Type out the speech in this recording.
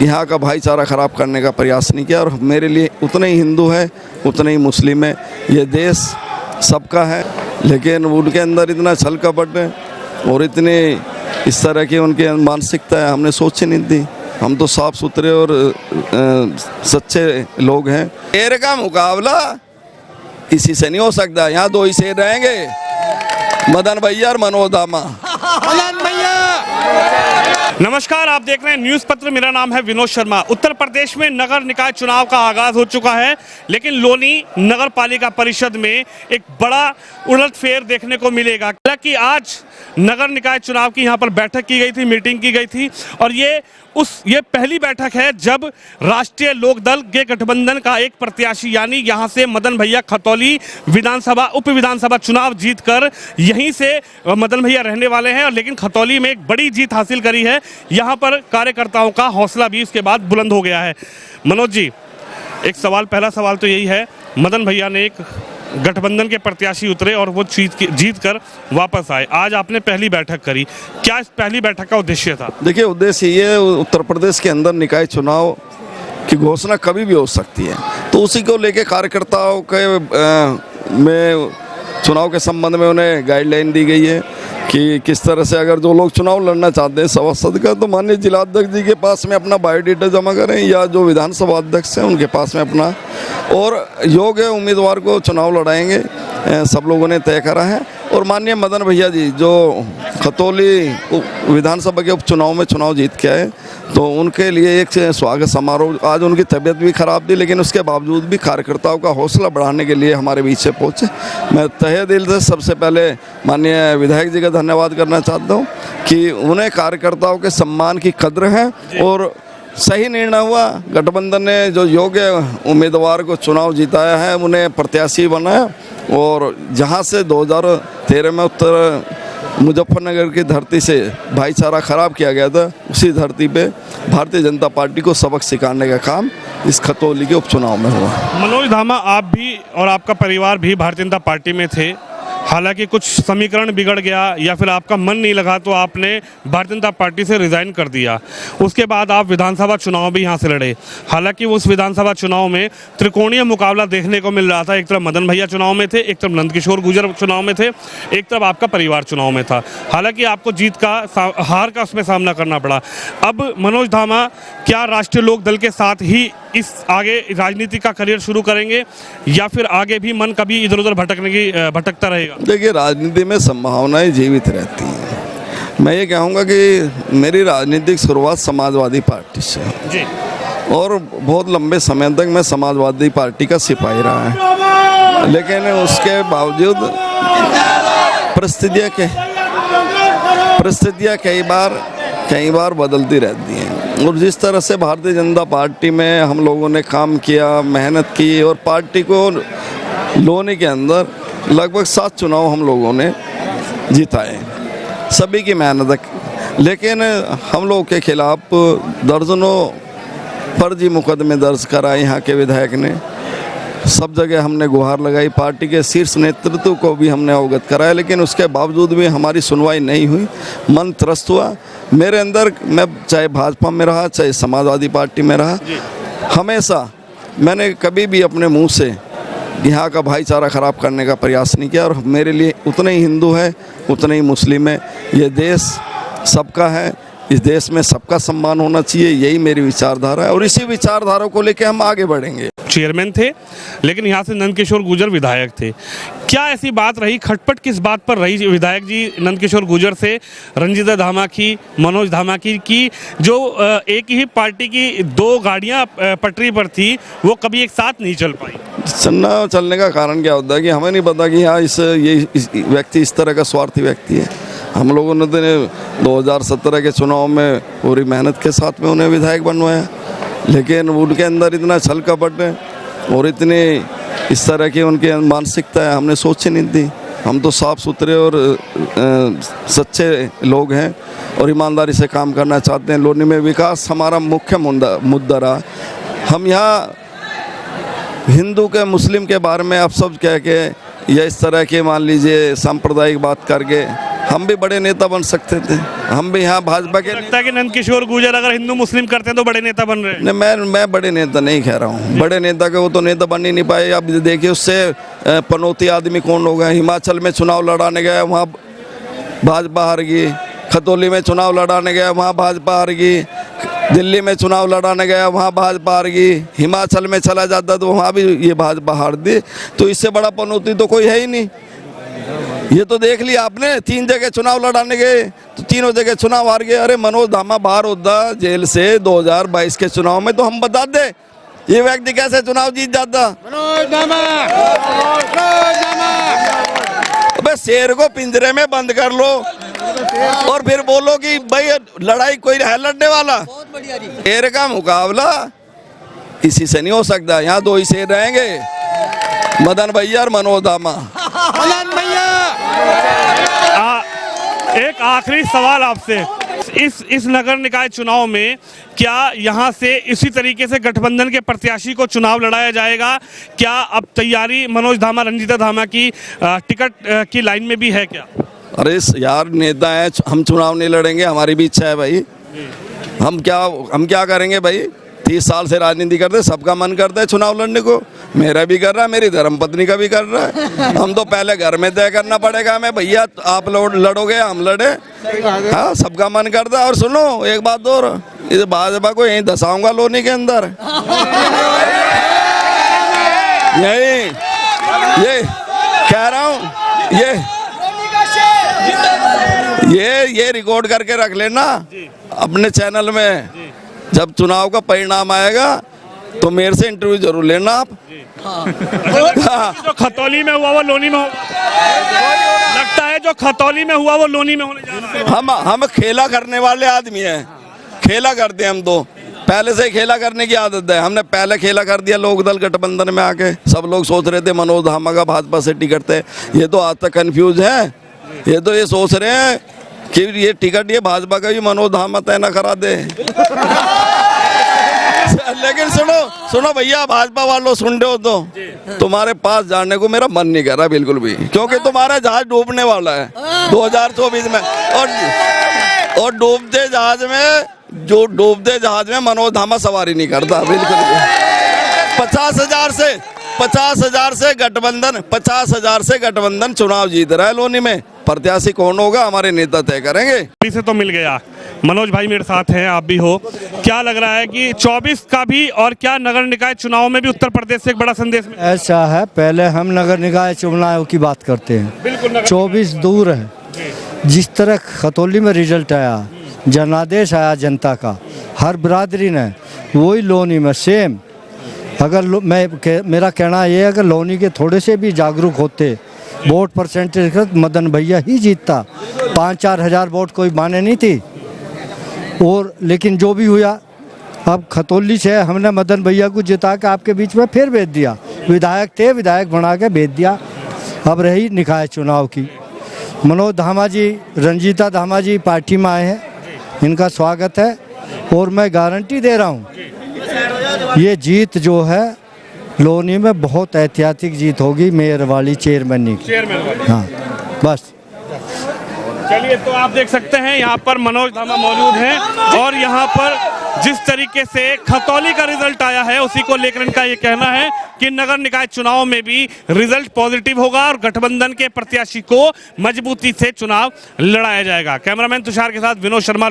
यहाँ का भाईचारा ख़राब करने का प्रयास नहीं किया। और मेरे लिए उतने ही हिंदू है, उतने ही मुस्लिम है। ये देश सबका है, लेकिन उनके अंदर इतना छल कपट है और इतने इस तरह की उनकी मानसिकता है, हमने सोची नहीं थी। हम तो साफ सुथरे और सच्चे लोग हैं। शेर का मुकाबला किसी से नहीं हो सकता। यहाँ दो ही शेर रहेंगे, मदन भैया और मनोज धामा। मदन भैया। नमस्कार, आप देख रहे हैं न्यूज़ पत्र। मेरा नाम है विनोद शर्मा। उत्तर प्रदेश में नगर निकाय चुनाव का आगाज हो चुका है, लेकिन लोनी नगर पालिका परिषद में एक बड़ा उलटफेर देखने को मिलेगा। हालांकि आज नगर निकाय चुनाव की यहाँ पर बैठक की गई थी, मीटिंग की गई थी, और ये पहली बैठक है जब राष्ट्रीय लोकदल के गठबंधन का एक प्रत्याशी यानी यहाँ से मदन भैया खतौली विधानसभा उप विधानसभा चुनाव जीतकर यहीं से मदन भैया रहने वाले हैं, और लेकिन खतौली में एक बड़ी जीत हासिल करी है। यहाँ पर कार्यकर्ताओं का हौसला भी इसके बाद बुलंद हो गया है। मनोज जी, पहला सवाल तो यही है, मदन भैया ने एक गठबंधन के प्रत्याशी उतरे और वो जीत कर वापस आए। आज आपने पहली बैठक करी, क्या इस पहली बैठक का उद्देश्य था? देखिए, उद्देश्य ये उत्तर प्रदेश के अंदर निकाय चुनाव की घोषणा कभी भी हो सकती है, तो उसी को लेके कार्यकर्ताओं के में चुनाव के संबंध में उन्हें गाइडलाइन दी गई है कि किस तरह से अगर जो लोग चुनाव लड़ना चाहते हैं सभासद का, तो माननीय जिलाध्यक्ष जी के पास में अपना बायोडेटा जमा करें, या जो विधानसभा अध्यक्ष हैं उनके पास में अपना, और योग्य उम्मीदवार को चुनाव लड़ाएंगे, सब लोगों ने तय करा है। और माननीय मदन भैया जी जो खतौली विधानसभा के उपचुनाव में चुनाव जीत के आए, तो उनके लिए एक स्वागत समारोह। आज उनकी तबीयत भी खराब थी, लेकिन उसके बावजूद भी कार्यकर्ताओं का हौसला बढ़ाने के लिए हमारे बीच से पहुँचे। मैं तहे दिल से सबसे पहले माननीय विधायक जी का धन्यवाद करना चाहता हूँ कि उन्हें कार्यकर्ताओं के सम्मान की कद्र है, और सही निर्णय हुआ। गठबंधन ने जो योग्य उम्मीदवार को चुनाव जिताया है, उन्हें प्रत्याशी बनाया, और जहां से 2013 में उत्तर मुजफ्फरनगर की धरती से भाईचारा खराब किया गया था, उसी धरती पे भारतीय जनता पार्टी को सबक सिखाने का काम इस खतौली के उपचुनाव में हुआ। मनोज धामा, आप भी और आपका परिवार भी भारतीय जनता पार्टी में थे, हालांकि कुछ समीकरण बिगड़ गया या फिर आपका मन नहीं लगा तो आपने भारतीय जनता पार्टी से रिज़ाइन कर दिया। उसके बाद आप विधानसभा चुनाव भी यहाँ से लड़े। हालांकि उस विधानसभा चुनाव में त्रिकोणीय मुकाबला देखने को मिल रहा था। एक तरफ मदन भैया चुनाव में थे, एक तरफ नंदकिशोर गुर्जर चुनाव में थे, एक तरफ आपका परिवार चुनाव में था। हालांकि आपको हार का उसमें सामना करना पड़ा। अब मनोज धामा क्या राष्ट्रीय लोकदल के साथ ही इस आगे राजनीति का करियर शुरू करेंगे, या फिर आगे भी मन कभी इधर उधर भटकता रहेगा? देखिए, राजनीति में संभावनाएं जीवित रहती हैं। मैं ये कहूँगा कि मेरी राजनीतिक शुरुआत समाजवादी पार्टी से जी, और बहुत लंबे समय तक मैं समाजवादी पार्टी का सिपाही रहा है, लेकिन उसके बावजूद परिस्थितियाँ कई बार बदलती रहती हैं। और जिस तरह से भारतीय जनता पार्टी में हम लोगों ने काम किया, मेहनत की, और पार्टी को लोनी के अंदर लगभग 7 चुनाव हम लोगों ने जिताए, सभी की मेहनत। लेकिन हम लोग के खिलाफ दर्जनों फर्जी मुकदमे दर्ज कराए यहाँ के विधायक ने। सब जगह हमने गुहार लगाई, पार्टी के शीर्ष नेतृत्व को भी हमने अवगत कराया, लेकिन उसके बावजूद भी हमारी सुनवाई नहीं हुई। मन त्रस्त हुआ मेरे अंदर। मैं चाहे भाजपा में रहा, चाहे समाजवादी पार्टी में रहा, हमेशा मैंने कभी भी अपने मुंह से यहाँ का भाईचारा ख़राब करने का प्रयास नहीं किया। और मेरे लिए उतने ही हिंदू है, उतने ही मुस्लिम है। ये देश सबका है, इस देश में सबका सम्मान होना चाहिए, यही मेरी विचारधारा है, और इसी विचारधारा को लेकर हम आगे बढ़ेंगे। चेयरमैन थे, लेकिन यहाँ से नंदकिशोर गुर्जर विधायक थे। क्या ऐसी बात रही, खटपट किस बात पर रही विधायक जी नंदकिशोर गुर्जर से, रंजीता धामा की, मनोज धामा की जो एक ही पार्टी की 2 गाड़ियाँ पटरी पर थी, वो कभी एक साथ नहीं चल पाई? चलने का कारण क्या होता है कि हमें नहीं पता कि हाँ इस व्यक्ति इस तरह का स्वार्थी व्यक्ति है। हम लोगों ने 2017 के चुनाव में पूरी मेहनत के साथ में उन्हें विधायक बनवाया, लेकिन उनके अंदर इतना छल कपट है और इतनी इस तरह की उनकी मानसिकता है, हमने सोची नहीं थी। हम तो साफ सुथरे और सच्चे लोग हैं और ईमानदारी से काम करना चाहते हैं। लोनी में विकास हमारा मुख्य मुद्दा रहा। हम यहाँ हिंदू के मुस्लिम के बारे में आप सब कह के या इस तरह के मान लीजिए सांप्रदायिक बात करके हम भी बड़े नेता बन सकते थे। हम भी यहाँ भाजपा के लगता है कि नंदकिशोर गुर्जर अगर हिंदू मुस्लिम करते हैं तो बड़े नेता बन रहे हैं। नहीं, मैं बड़े नेता नहीं कह रहा हूँ। बड़े नेता के वो तो नेता बन ही नहीं पाए। अब देखिए उससे पनौती आदमी कौन हो गए। हिमाचल में चुनाव लड़ाने गया, वहाँ भाजपा हार गई। खतौली में चुनाव लड़ाने गया, वहाँ भाजपा हार गई। दिल्ली में चुनाव लड़ाने गया, वहाँ भाजपा हार गई। हिमाचल में चला जाता तो वहाँ भी ये भाजपा हार दी। तो इससे बड़ा पनौती तो कोई है ही नहीं। ये तो देख लिया आपने, 3 जगह चुनाव लड़ाने गए तो तीनों जगह चुनाव हार गए। अरे मनोज धामा बाहर होता जेल से 2022 के चुनाव में तो हम बता दे ये व्यक्ति कैसे चुनाव जीत जाता। अबे शेर को पिंजरे में बंद कर लो और फिर बोलो कि भाई लड़ाई कोई है लड़ने वाला। शेर का मुकाबला किसी से नहीं हो सकता। यहाँ 2 ही शेर रहेंगे, मदन भैया और मनोज धामा। एक आखिरी सवाल आपसे, इस नगर निकाय चुनाव में क्या यहाँ से इसी तरीके से गठबंधन के प्रत्याशी को चुनाव लड़ाया जाएगा? क्या अब तैयारी मनोज धामा, रंजीता धामा की टिकट की लाइन में भी है क्या? अरे यार नेता है, हम चुनाव नहीं लड़ेंगे, हमारी भी इच्छा है भाई। हम क्या करेंगे भाई? 30 साल से राजनीति करते, सबका मन करता है चुनाव लड़ने को। मेरा भी कर रहा है, मेरी धर्मपत्नी का भी कर रहा है। हम तो पहले घर में तय करना पड़ेगा हमें, भैया आप लड़ोगे हम लड़े। हाँ, सबका मन करता है। और सुनो एक बात और, इस भाजपा को यहीं धसाऊंगा लोनी के अंदर। ये कह रहा हूँ, ये रिकॉर्ड करके रख लेना अपने चैनल में। जब चुनाव का परिणाम आएगा तो मेरे से इंटरव्यू जरूर लेना आप। जो खतौली में हुआ वो लोनी में लगता है, जो खतौली में हुआ वो लोनी में होने जा रहा है। हम खेला करने वाले आदमी हैं, खेला करते हैं हम तो। पहले से ही खेला करने की आदत है। हमने पहले खेला कर दिया लोकदल गठबंधन में आके। सब लोग सोच रहे थे मनोज धामा का भाजपा से टिकट है। ये तो आज तक कंफ्यूज है। ये तो ये सोच रहे हैं कि ये टिकट ये भाजपा का भी मनोज धामा तय न करा दे। लेकिन सुनो भैया, भाजपा वालों सुन रहे हो तो तुम्हारे पास जाने को मेरा मन नहीं कर रहा बिल्कुल भी, क्योंकि तुम्हारा जहाज डूबने वाला है 2024 में। और डूबते जहाज में मनोज धामा सवारी नहीं करता बिल्कुल भी। 50,000 से गठबंधन चुनाव जीत रहा है लोनी में। प्रत्याशी कौन होगा हमारे नेता तय करेंगे। से तो मिल गया। मनोज भाई मेरे साथ हैं, आप भी हो। क्या लग रहा है कि 24 का भी और क्या नगर निकाय चुनाव में भी उत्तर प्रदेश से एक बड़ा संदेश मिला? ऐसा है, पहले हम नगर निकाय चुनाव की बात करते हैं। बिल्कुल 24 दूर है। जिस तरह खतौली में रिजल्ट आया, जनादेश आया जनता का, हर बिरादरी ने, वही लोनी में सेम। अगर मेरा कहना ये है, अगर लोनी के थोड़े से भी जागरूक होते, वोट परसेंटेज मदन भैया ही जीतता। 5-4 हज़ार वोट कोई माने नहीं थी। और लेकिन जो भी हुआ, अब खतौली से हमने मदन भैया को जिता के आपके बीच में फिर भेज दिया। विधायक थे, विधायक बना के भेज दिया। अब रही निकाय चुनाव की। मनोज धामा जी, रंजीता धामा जी पार्टी में आए हैं, इनका स्वागत है। और मैं गारंटी दे रहा हूँ ये जीत जो है लोनी में बहुत ऐतिहासिक जीत होगी, मेयर वाली चेयरमैन की। हाँ बस। चलिए, तो आप देख सकते हैं यहाँ पर मनोज धामा मौजूद हैं और यहाँ पर जिस तरीके से खतौली का रिजल्ट आया है उसी को लेकर इनका ये कहना है कि नगर निकाय चुनाव में भी रिजल्ट पॉजिटिव होगा और गठबंधन के प्रत्याशी को मजबूती से चुनाव लड़ाया जाएगा। कैमरामैन तुषार के साथ विनोद शर्मा।